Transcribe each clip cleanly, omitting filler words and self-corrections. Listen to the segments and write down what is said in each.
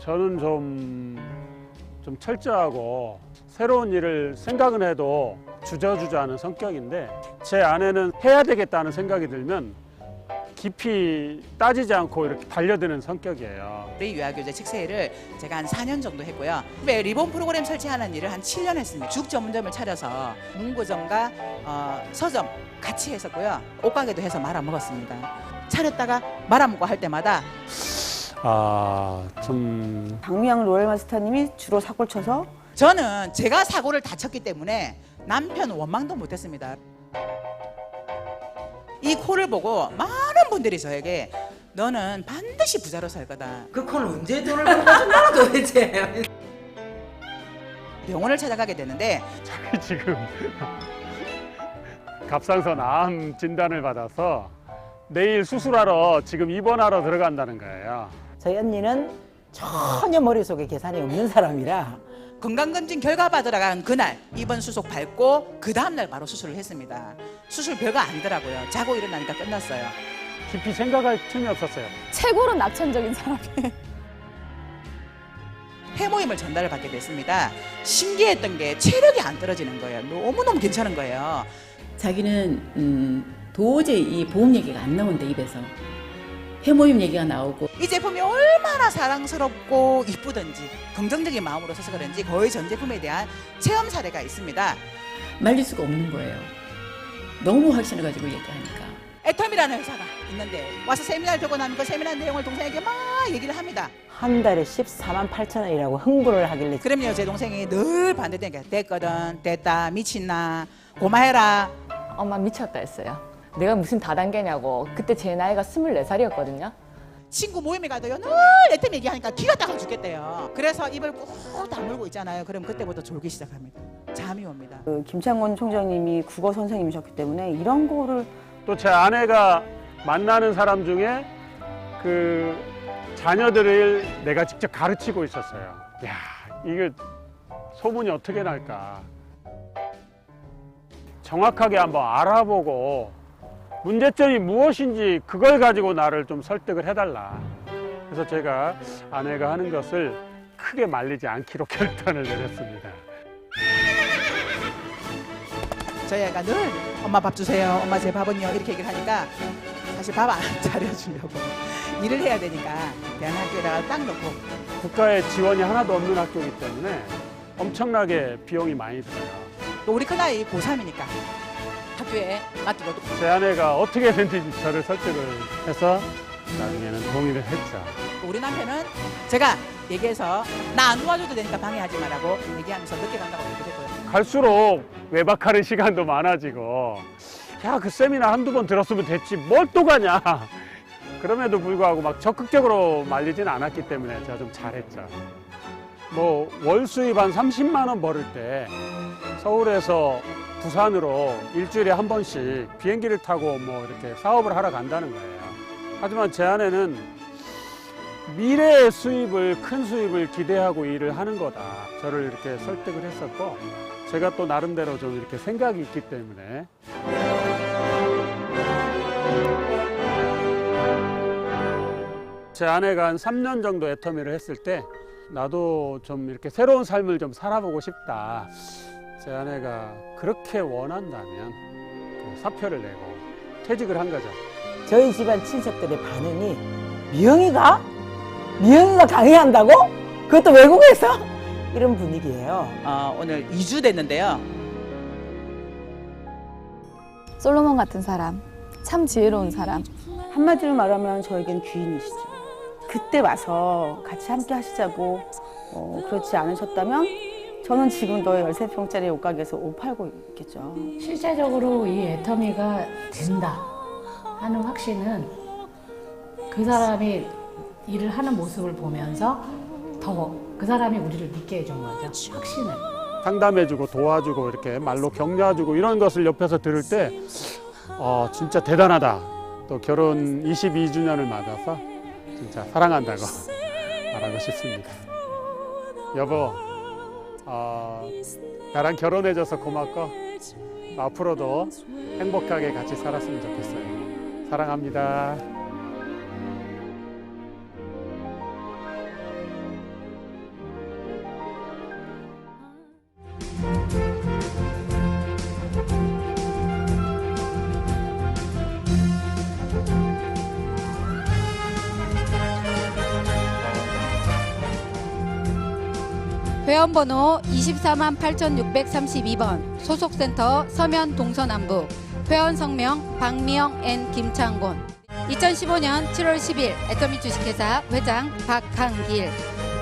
저는 좀 철저하고 새로운 일을 생각은 해도 주저주저하는 성격인데, 제 아내는 해야 되겠다는 생각이 들면 깊이 따지지 않고 이렇게 달려드는 성격이에요. 우리 유아교재 책세일을 제가 한 4년 정도 했고요. 리본 프로그램 설치하는 일을 한 7년 했습니다. 죽 전문점을 차려서 문구점과 서점 같이 했었고요. 옷가게도 해서 말아먹었습니다. 차렸다가 말아먹고 할 때마다 박미양 로얄마스터님이 주로 사고를 쳐서 저는 제가 사고를 다쳤기 때문에 남편 원망도 못했습니다. 이 코를 보고 많은 분들이 저에게 너는 반드시 부자로 살 거다. 그 코는 언제 돈을 벌고 준다고 도대체. 병원을 찾아가게 되는데 저희 지금 갑상선 암 진단을 받아서 내일 수술하러 지금 입원하러 들어간다는 거예요. 저희 언니는 전혀 머릿속에 계산이 없는 사람이라 건강검진 결과 받으러 간 그날 입원 수속 밟고 그 다음날 바로 수술을 했습니다. 수술 별거 아니더라고요. 자고 일어나니까 끝났어요. 깊이 생각할 틈이 없었어요. 최고로 낙천적인 사람이에요. 해모임을 전달을 받게 됐습니다. 신기했던 게 체력이 안 떨어지는 거예요. 너무너무 괜찮은 거예요. 자기는 도저히 이 보험 얘기가 안 나온대, 입에서. 해모임 얘기가 나오고. 이 제품이 얼마나 사랑스럽고 이쁘든지 긍정적인 마음으로 써서 그런지 거의 전 제품에 대한 체험 사례가 있습니다. 말릴 수가 없는 거예요. 너무 확신해가지고 얘기하니까. 애텀이라는 회사가 있는데 와서 세미나를 듣고 나면 그 세미나 내용을 동생에게 막 얘기를 합니다. 한 달에 14만 8천 원이라고 흥부를 하길래 그럼요, 제 동생이 늘 반대되니까 됐거든, 됐다, 미친나, 고마해라. 엄마 미쳤다 했어요. 내가 무슨 다단계냐고. 그때 제 나이가 24살이었거든요. 친구 모임에 가도요 늘 애텀 얘기하니까 기가 따가 죽겠대요. 그래서 입을 꾹 다물고 있잖아요. 그럼 그때부터 졸기 시작합니다. 잠이 옵니다. 그 김창곤 총장님이 국어 선생님이셨기 때문에 이런 거를 또 제 아내가 만나는 사람 중에 그 자녀들을 내가 직접 가르치고 있었어요. 야, 이게 소문이 어떻게 날까. 정확하게 한번 알아보고 문제점이 무엇인지 그걸 가지고 나를 좀 설득을 해달라. 그래서 제가 아내가 하는 것을 크게 말리지 않기로 결단을 내렸습니다. 저희 애가 늘 엄마 밥 주세요, 엄마 제 밥은요 이렇게 얘기를 하니까 사실 밥 안 차려주려고 일을 해야 되니까 대학교에다가 딱 놓고. 국가의 지원이 하나도 없는 학교이기 때문에 엄청나게 비용이 많이 들어요. 또 우리 큰아이 고3이니까 학교에 맡기고. 제 아내가 어떻게든지 저를 설득을 해서 나중에는 동의를 했죠. 우리 남편은 제가 얘기해서 나 안 도와줘도 되니까 방해하지 말라고 얘기하면서 늦게 간다고 얘기했고요. 갈수록 외박하는 시간도 많아지고, 야, 그 세미나 한두 번 들었으면 됐지 뭘 또 가냐. 그럼에도 불구하고 막 적극적으로 말리진 않았기 때문에 제가 좀 잘했죠. 뭐 월 수입 한 30만 원 벌을 때 서울에서 부산으로 일주일에 한 번씩 비행기를 타고 뭐 이렇게 사업을 하러 간다는 거예요. 하지만 제 아내는 미래의 수입을, 큰 수입을 기대하고 일을 하는 거다. 저를 이렇게 설득을 했었고, 제가 또 나름대로 좀 이렇게 생각이 있기 때문에. 제 아내가 한 3년 정도 애터미를 했을 때 나도 좀 이렇게 새로운 삶을 좀 살아보고 싶다. 제 아내가 그렇게 원한다면 그 사표를 내고 퇴직을 한 거죠. 저희 집안 친척들의 반응이 미영이가 강의한다고? 그것도 외국에서? 이런 분위기예요. 오늘 2주 됐는데요. 솔로몬 같은 사람, 참 지혜로운 사람. 한마디로 말하면 저에겐 귀인이시죠. 그때 와서 같이 함께 하시자고 그렇지 않으셨다면 저는 지금도 13평짜리 옷가게에서 옷 팔고 있겠죠. 실제적으로 이 애터미가 된다 하는 확신은 그 사람이 일을 하는 모습을 보면서 더 그 사람이 우리를 믿게 해준 거죠. 확신을. 상담해주고 도와주고 이렇게 말로 격려해주고 이런 것을 옆에서 들을 때 진짜 대단하다. 또 결혼 22주년을 맞아서 진짜 사랑한다고 말하고 싶습니다. 여보, 나랑 결혼해줘서 고맙고 앞으로도 행복하게 같이 살았으면 좋겠어요. 사랑합니다. 회원번호 24만 8632번 소속센터 서면 동서남북 회원 성명 박미영 N 김창곤 2015년 7월 10일 애터미 주식회사 회장 박항길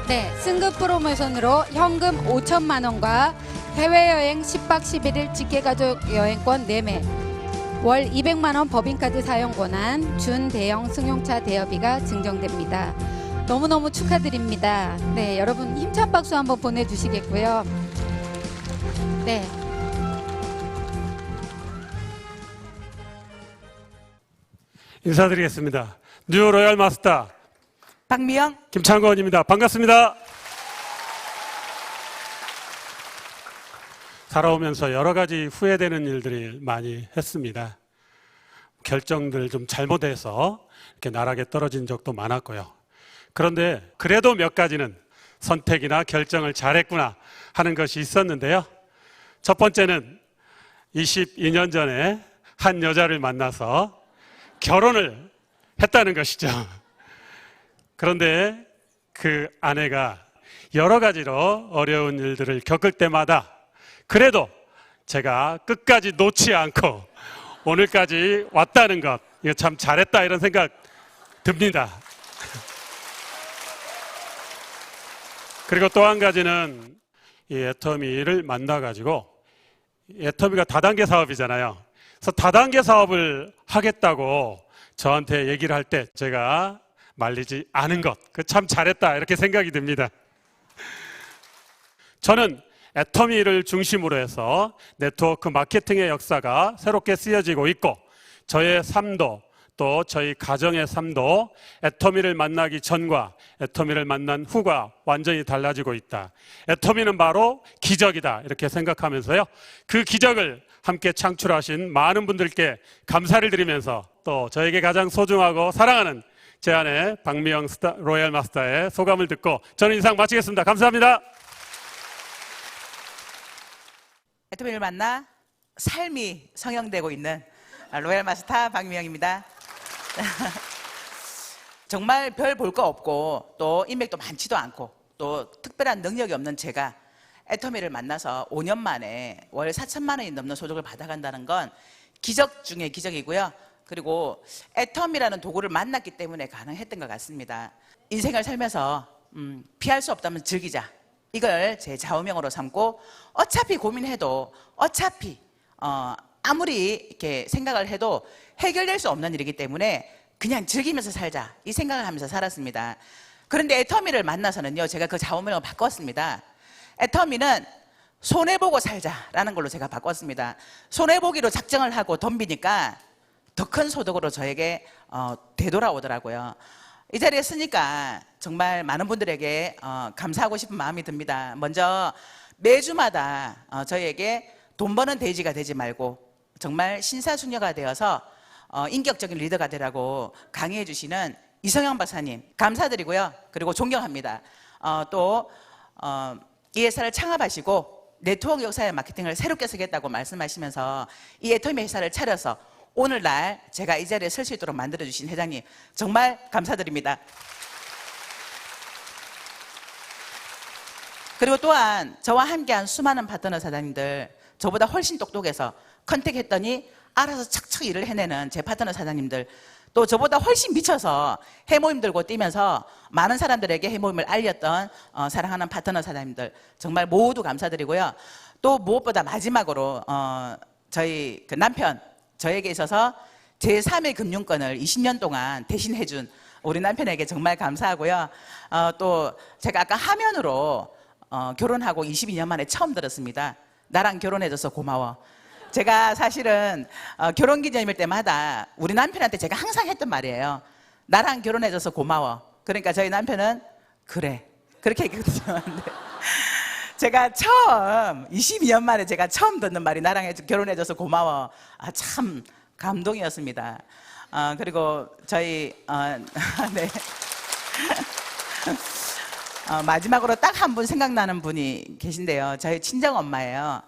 네, 승급 프로모션으로 현금 5천만 원과 해외여행 10박 11일 직계가족 여행권 4매 월 200만 원 법인카드 사용 권한 준대형 승용차 대여비가 증정됩니다. 너무너무 축하드립니다. 네, 여러분 힘찬 박수 한번 보내주시겠고요. 네. 인사드리겠습니다. 뉴 로얄 마스터 박미영 김창건입니다. 반갑습니다. 살아오면서 여러 가지 후회되는 일들이 많이 했습니다. 결정들 좀 잘못해서 이렇게 나락에 떨어진 적도 많았고요. 그런데 그래도 몇 가지는 선택이나 결정을 잘했구나 하는 것이 있었는데요. 첫 번째는 22년 전에 한 여자를 만나서 결혼을 했다는 것이죠. 그런데 그 아내가 여러 가지로 어려운 일들을 겪을 때마다 그래도 제가 끝까지 놓지 않고 오늘까지 왔다는 것, 이거 참 잘했다 이런 생각 듭니다. 그리고 또 한 가지는 이 애터미를 만나가지고 애터미가 다단계 사업이잖아요. 그래서 다단계 사업을 하겠다고 저한테 얘기를 할 때 제가 말리지 않은 것, 그 참 잘했다 이렇게 생각이 듭니다. 저는 애터미를 중심으로 해서 네트워크 마케팅의 역사가 새롭게 쓰여지고 있고 저의 삶도 또 저희 가정의 삶도 애터미를 만나기 전과 애터미를 만난 후가 완전히 달라지고 있다. 애터미는 바로 기적이다 이렇게 생각하면서요. 그 기적을 함께 창출하신 많은 분들께 감사를 드리면서 또 저에게 가장 소중하고 사랑하는 제 아내 박미영 로얄 마스터의 소감을 듣고 저는 인상 마치겠습니다. 감사합니다. 애터미를 만나 삶이 성형되고 있는 로얄 마스터 박미영입니다. 정말 별 볼 거 없고 또 인맥도 많지도 않고 또 특별한 능력이 없는 제가 애터미를 만나서 5년 만에 월 4천만 원이 넘는 소득을 받아간다는 건 기적 중에 기적이고요. 그리고 애터미라는 도구를 만났기 때문에 가능했던 것 같습니다. 인생을 살면서 피할 수 없다면 즐기자. 이걸 제 좌우명으로 삼고 어차피 고민해도 어차피 아무리 이렇게 생각을 해도 해결될 수 없는 일이기 때문에 그냥 즐기면서 살자 이 생각을 하면서 살았습니다. 그런데 애터미를 만나서는요 제가 그 좌우명을 바꿨습니다. 애터미는 손해보고 살자라는 걸로 제가 바꿨습니다. 손해보기로 작정을 하고 덤비니까 더 큰 소득으로 저에게 되돌아오더라고요. 이 자리에 쓰니까 정말 많은 분들에게 감사하고 싶은 마음이 듭니다. 먼저 매주마다 저희에게 돈 버는 돼지가 되지 말고 정말 신사숙녀가 되어서 인격적인 리더가 되라고 강의해 주시는 이성영 박사님 감사드리고요. 그리고 존경합니다. 또 이 회사를 창업하시고 네트워크 역사의 마케팅을 새롭게 쓰겠다고 말씀하시면서 이 애터미 회사를 차려서 오늘날 제가 이 자리에 설 수 있도록 만들어주신 회장님 정말 감사드립니다. 그리고 또한 저와 함께한 수많은 파트너 사장님들 저보다 훨씬 똑똑해서 컨택했더니 알아서 척척 일을 해내는 제 파트너 사장님들 또 저보다 훨씬 미쳐서 해모임 들고 뛰면서 많은 사람들에게 해모임을 알렸던 사랑하는 파트너 사장님들 정말 모두 감사드리고요. 또 무엇보다 마지막으로 저희 그 남편 저에게 있어서 제3의 금융권을 20년 동안 대신해준 우리 남편에게 정말 감사하고요. 또 제가 아까 화면으로 결혼하고 22년 만에 처음 들었습니다. 나랑 결혼해줘서 고마워. 제가 사실은 결혼기념일 때마다 우리 남편한테 제가 항상 했던 말이에요. 나랑 결혼해줘서 고마워. 그러니까 저희 남편은 그래 그렇게 얘기했거든요. 제가 처음 22년 만에 제가 처음 듣는 말이 나랑 결혼해줘서 고마워. 참 감동이었습니다. 그리고 저희 네. 마지막으로 딱 한 분 생각나는 분이 계신데요. 저희 친정 엄마예요.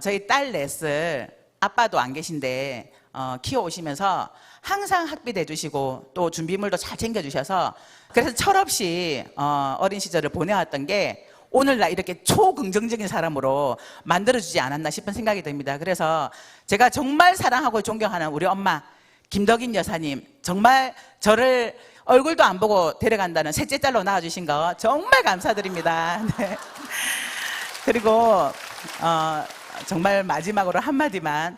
저희 딸 넷을 아빠도 안 계신데 키워오시면서 항상 학비도 해주시고 또 준비물도 잘 챙겨주셔서 그래서 철없이 어린 시절을 보내왔던 게 오늘날 이렇게 초긍정적인 사람으로 만들어주지 않았나 싶은 생각이 듭니다. 그래서 제가 정말 사랑하고 존경하는 우리 엄마 김덕인 여사님, 정말 저를 얼굴도 안 보고 데려간다는 셋째 딸로 낳아주신 거 정말 감사드립니다. 네. 그리고 정말 마지막으로 한마디만,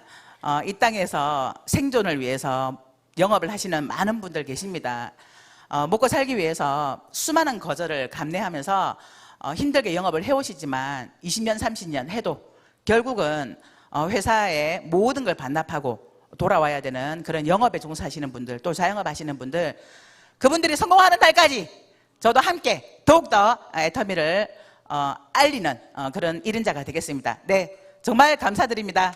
이 땅에서 생존을 위해서 영업을 하시는 많은 분들 계십니다. 먹고 살기 위해서 수많은 거절을 감내하면서 힘들게 영업을 해오시지만 20년, 30년 해도 결국은 회사의 모든 걸 반납하고 돌아와야 되는 그런 영업에 종사하시는 분들, 또 자영업 하시는 분들, 그분들이 성공하는 날까지 저도 함께 더욱더 애터미를 알리는 그런 일인자가 되겠습니다. 네, 정말 감사드립니다.